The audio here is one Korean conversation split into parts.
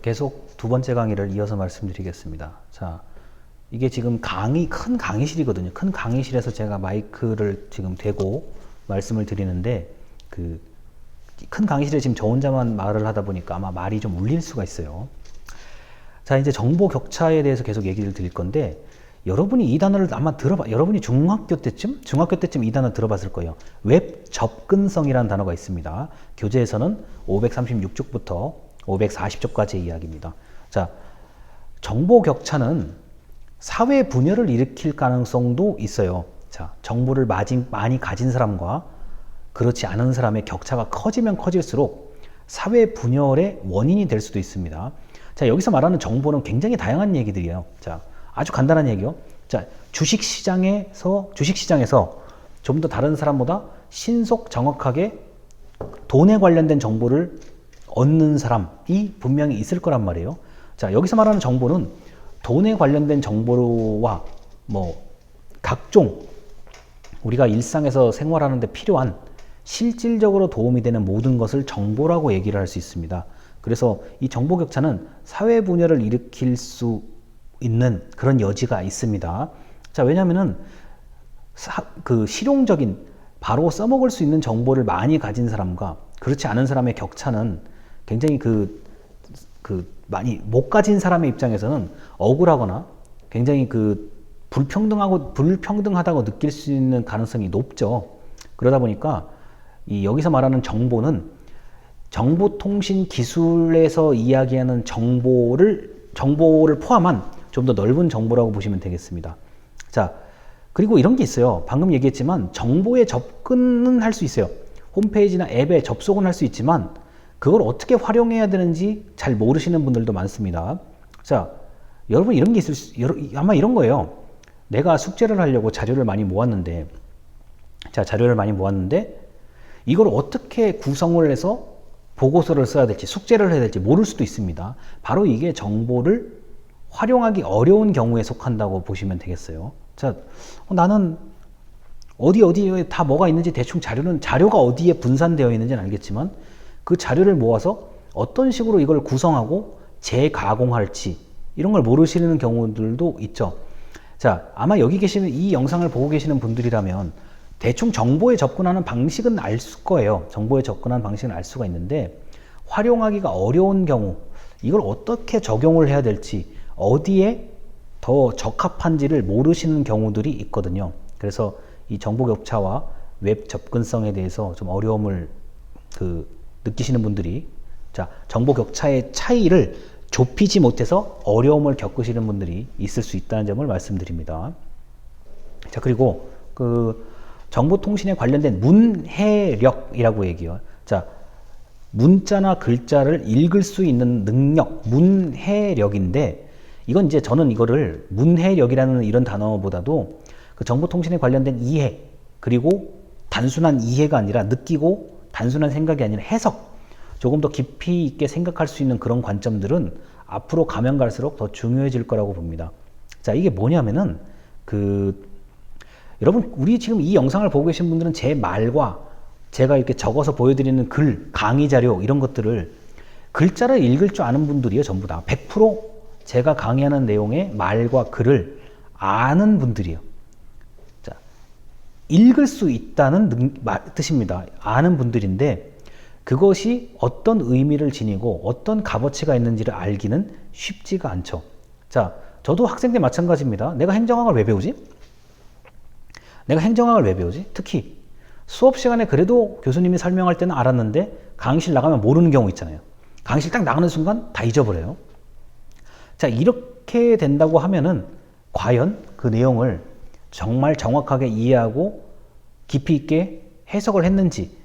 계속 두 번째 강의를 이어서 말씀드리겠습니다. 자, 이게 지금 큰 강의실이거든요. 큰 강의실에서 제가 마이크를 지금 대고 말씀을 드리는데, 큰 강의실에 지금 저 혼자만 말을 하다 보니까 아마 말이 좀 울릴 수가 있어요. 자, 이제 정보 격차에 대해서 계속 얘기를 드릴 건데, 여러분이 이 단어를 아마 여러분이 중학교 때쯤 이 단어 들어봤을 거예요. 웹 접근성이라는 단어가 있습니다. 교재에서는 536쪽부터 540쪽까지의 이야기입니다. 자, 정보 격차는 사회 분열을 일으킬 가능성도 있어요. 자, 정보를 많이 가진 사람과 그렇지 않은 사람의 격차가 커지면 커질수록 사회 분열의 원인이 될 수도 있습니다. 자, 여기서 말하는 정보는 굉장히 다양한 얘기들이에요. 자, 아주 간단한 얘기요. 자, 주식시장에서 좀 더 다른 사람보다 신속 정확하게 돈에 관련된 정보를 얻는 사람이 분명히 있을 거란 말이에요. 자, 여기서 말하는 정보는 돈에 관련된 정보와 각종 우리가 일상에서 생활하는 데 필요한 실질적으로 도움이 되는 모든 것을 정보라고 얘기를 할 수 있습니다. 그래서 이 정보 격차는 사회 분열을 일으킬 수 있는 그런 여지가 있습니다. 자, 왜냐면은 실용적인 바로 써먹을 수 있는 정보를 많이 가진 사람과 그렇지 않은 사람의 격차는 굉장히 많이 못 가진 사람의 입장에서는 억울하거나 굉장히 불평등하다고 느낄 수 있는 가능성이 높죠. 그러다 보니까 여기서 말하는 정보는 정보통신 기술에서 이야기하는 정보를 포함한 좀 더 넓은 정보라고 보시면 되겠습니다. 자, 그리고 이런 게 있어요. 방금 얘기했지만 정보에 접근은 할 수 있어요. 홈페이지나 앱에 접속은 할 수 있지만 그걸 어떻게 활용해야 되는지 잘 모르시는 분들도 많습니다. 자, 여러분 이런 게 아마 이런 거예요. 내가 숙제를 하려고 자료를 많이 모았는데 이걸 어떻게 구성을 해서 보고서를 써야 될지 숙제를 해야 될지 모를 수도 있습니다. 바로 이게 정보를 활용하기 어려운 경우에 속한다고 보시면 되겠어요. 자, 나는 어디에 다 뭐가 있는지 대충 자료가 어디에 분산되어 있는지는 알겠지만 그 자료를 모아서 어떤 식으로 이걸 구성하고 재가공할지 이런 걸 모르시는 경우들도 있죠. 자, 아마 이 영상을 보고 계시는 분들이라면 대충 정보에 접근하는 방식은 알 거예요. 정보에 접근하는 방식은 알 수가 있는데 활용하기가 어려운 경우, 이걸 어떻게 적용을 해야 될지, 어디에 더 적합한지를 모르시는 경우들이 있거든요. 그래서 이 정보 격차와 웹 접근성에 대해서 좀 어려움을 느끼시는 분들이, 자, 정보 격차의 차이를 좁히지 못해서 어려움을 겪으시는 분들이 있을 수 있다는 점을 말씀드립니다. 자, 그리고 정보통신에 관련된 문해력이라고 얘기해요. 자, 문자나 글자를 읽을 수 있는 능력, 문해력인데, 저는 이거를 문해력이라는 이런 단어보다도 정보통신에 관련된 이해, 그리고 단순한 이해가 아니라 느끼고 단순한 생각이 아니라 해석, 조금 더 깊이 있게 생각할 수 있는 그런 관점들은 앞으로 가면 갈수록 더 중요해질 거라고 봅니다. 자, 이게 뭐냐면은 여러분, 우리 지금 이 영상을 보고 계신 분들은 제 말과 제가 이렇게 적어서 보여드리는 글, 강의 자료 이런 것들을 글자를 읽을 줄 아는 분들이에요. 전부 다 100% 제가 강의하는 내용의 말과 글을 아는 분들이에요. 자, 읽을 수 있다는 뜻입니다. 아는 분들인데 그것이 어떤 의미를 지니고 어떤 값어치가 있는지를 알기는 쉽지가 않죠. 자, 저도 학생 때 마찬가지입니다. 내가 행정학을 왜 배우지? 특히 수업 시간에 그래도 교수님이 설명할 때는 알았는데 강의실 나가면 모르는 경우 있잖아요. 강의실 딱 나가는 순간 다 잊어버려요. 자, 이렇게 된다고 하면은 과연 그 내용을 정말 정확하게 이해하고 깊이 있게 해석을 했는지,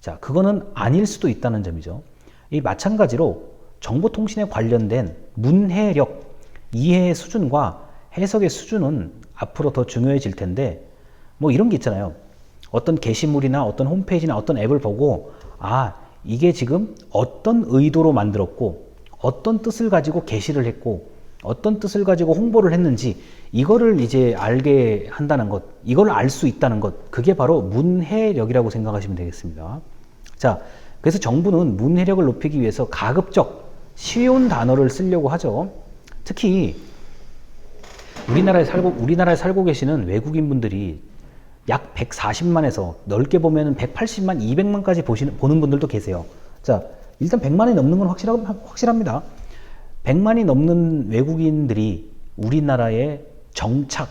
자, 그거는 아닐 수도 있다는 점이죠. 이 마찬가지로 정보통신에 관련된 문해력, 이해의 수준과 해석의 수준은 앞으로 더 중요해질 텐데, 이런 게 있잖아요. 어떤 게시물이나 어떤 홈페이지나 어떤 앱을 보고, 이게 지금 어떤 의도로 만들었고 어떤 뜻을 가지고 게시를 했고 어떤 뜻을 가지고 홍보를 했는지 이거를 이제 알게 한다는 것, 이걸 알 수 있다는 것, 그게 바로 문해력이라고 생각하시면 되겠습니다. 자, 그래서 정부는 문해력을 높이기 위해서 가급적 쉬운 단어를 쓰려고 하죠. 특히 우리나라에 살고 계시는 외국인 분들이 약 140만에서 넓게 보면 180만, 200만까지 보는 분들도 계세요. 자, 일단 100만이 넘는 건 확실합니다. 100만이 넘는 외국인들이 우리나라에 정착,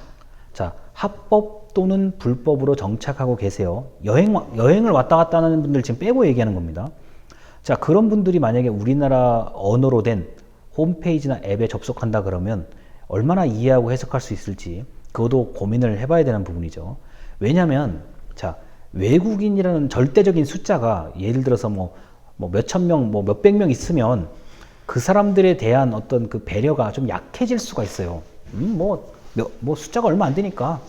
자, 합법 또는 불법으로 정착하고 계세요. 여행을 왔다 갔다 하는 분들 지금 빼고 얘기하는 겁니다. 자, 그런 분들이 만약에 우리나라 언어로 된 홈페이지나 앱에 접속한다 그러면 얼마나 이해하고 해석할 수 있을지 그것도 고민을 해봐야 되는 부분이죠. 왜냐하면 자, 외국인이라는 절대적인 숫자가 예를 들어서 뭐 몇천 명, 뭐 몇백 명 있으면 그 사람들에 대한 어떤 그 배려가 좀 약해질 수가 있어요. 뭐 숫자가 얼마 안 되니까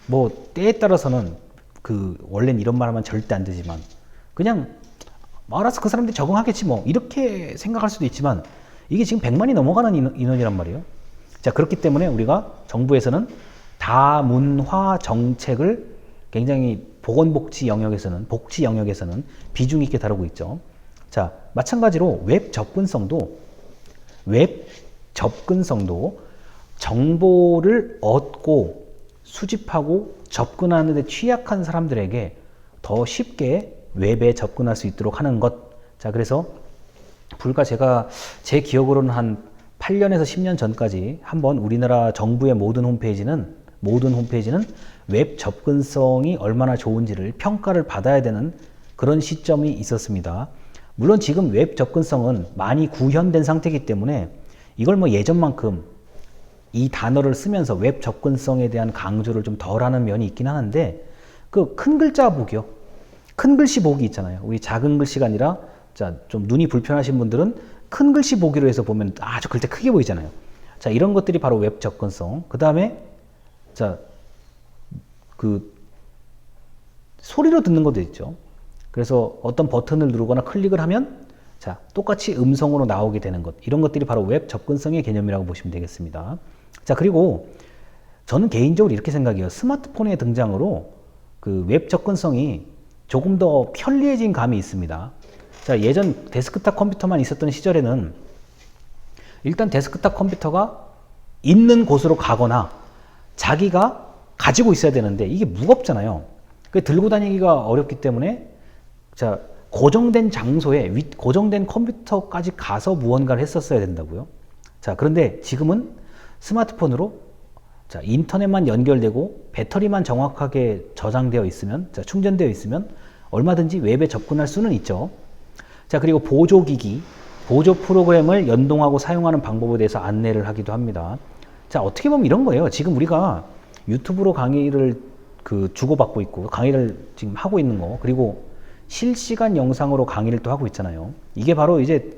뭐 때에 따라서는 원래는 이런 말 하면 절대 안 되지만 그냥 알아서 그 사람들이 적응하겠지 뭐 이렇게 생각할 수도 있지만 이게 지금 100만이 넘어가는 인원이란 말이에요. 자, 그렇기 때문에 우리가 정부에서는 다문화 정책을 굉장히 보건복지 영역에서는 복지 영역에서는 비중 있게 다루고 있죠. 자, 마찬가지로 웹 접근성도 정보를 얻고 수집하고 접근하는 데 취약한 사람들에게 더 쉽게 웹에 접근할 수 있도록 하는 것. 자, 그래서 불과 제 기억으로는 한 8년에서 10년 전까지 한번 우리나라 정부의 모든 홈페이지는 웹 접근성이 얼마나 좋은지를 평가를 받아야 되는 그런 시점이 있었습니다. 물론 지금 웹 접근성은 많이 구현된 상태이기 때문에 이걸 뭐 예전만큼 이 단어를 쓰면서 웹 접근성에 대한 강조를 좀 덜하는 면이 있긴 하는데 그 큰 글자 보기요. 큰 글씨 보기 있잖아요. 우리 작은 글씨가 아니라 자, 좀 눈이 불편하신 분들은 큰 글씨 보기로 해서 보면 아주 글자 크게 보이잖아요. 자, 이런 것들이 바로 웹 접근성. 그 다음에 자, 소리로 듣는 것도 있죠. 그래서 어떤 버튼을 누르거나 클릭을 하면 자, 똑같이 음성으로 나오게 되는 것. 이런 것들이 바로 웹 접근성의 개념이라고 보시면 되겠습니다. 자, 그리고 저는 개인적으로 이렇게 생각해요. 스마트폰의 등장으로 그 웹 접근성이 조금 더 편리해진 감이 있습니다. 자, 예전 데스크탑 컴퓨터만 있었던 시절에는 일단 데스크탑 컴퓨터가 있는 곳으로 가거나 자기가 가지고 있어야 되는데 이게 무겁잖아요. 들고 다니기가 어렵기 때문에 자, 고정된 장소에 고정된 컴퓨터까지 가서 무언가를 했었어야 된다고요. 자, 그런데 지금은 스마트폰으로 자, 인터넷만 연결되고 배터리만 정확하게 저장되어 있으면, 자, 충전되어 있으면 얼마든지 웹에 접근할 수는 있죠. 자, 그리고 보조기기, 보조 프로그램을 연동하고 사용하는 방법에 대해서 안내를 하기도 합니다. 자, 어떻게 보면 이런 거예요. 지금 우리가 유튜브로 강의를 주고받고 있고, 강의를 지금 하고 있는 거, 그리고 실시간 영상으로 강의를 또 하고 있잖아요. 이게 바로 이제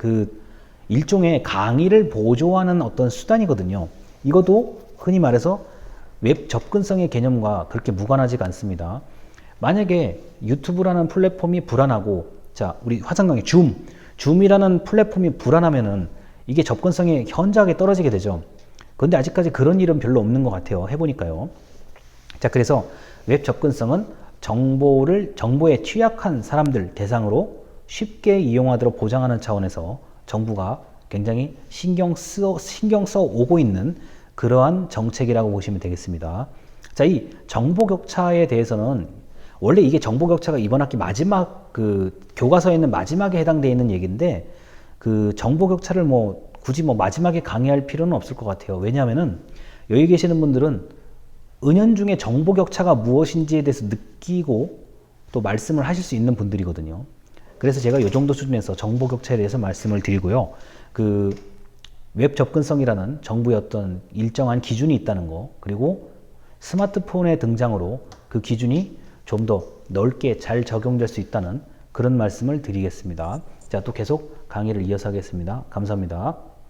일종의 강의를 보조하는 어떤 수단이거든요. 이것도 흔히 말해서 웹 접근성의 개념과 그렇게 무관하지가 않습니다. 만약에 유튜브라는 플랫폼이 불안하고, 자, 우리 화상강의 줌이라는 플랫폼이 불안하면은 이게 접근성이 현저하게 떨어지게 되죠. 그런데 아직까지 그런 일은 별로 없는 것 같아요. 해보니까요. 자, 그래서 웹 접근성은 정보에 취약한 사람들 대상으로 쉽게 이용하도록 보장하는 차원에서 정부가 굉장히 신경 써 오고 있는 그러한 정책이라고 보시면 되겠습니다. 자, 이 정보 격차에 대해서는 원래 이게 정보 격차가 이번 학기 마지막 교과서에 있는 마지막에 해당되어 있는 얘기인데 정보 격차를 굳이 마지막에 강의할 필요는 없을 것 같아요. 왜냐하면은 여기 계시는 분들은 은연중에 정보 격차가 무엇인지에 대해서 느끼고 또 말씀을 하실 수 있는 분들이거든요. 그래서 제가 이 정도 수준에서 정보 격차에 대해서 말씀을 드리고요. 웹 접근성이라는 정부의 어떤 일정한 기준이 있다는 거, 그리고 스마트폰의 등장으로 그 기준이 좀 더 넓게 잘 적용될 수 있다는 그런 말씀을 드리겠습니다. 자, 또 계속 강의를 이어서 하겠습니다. 감사합니다.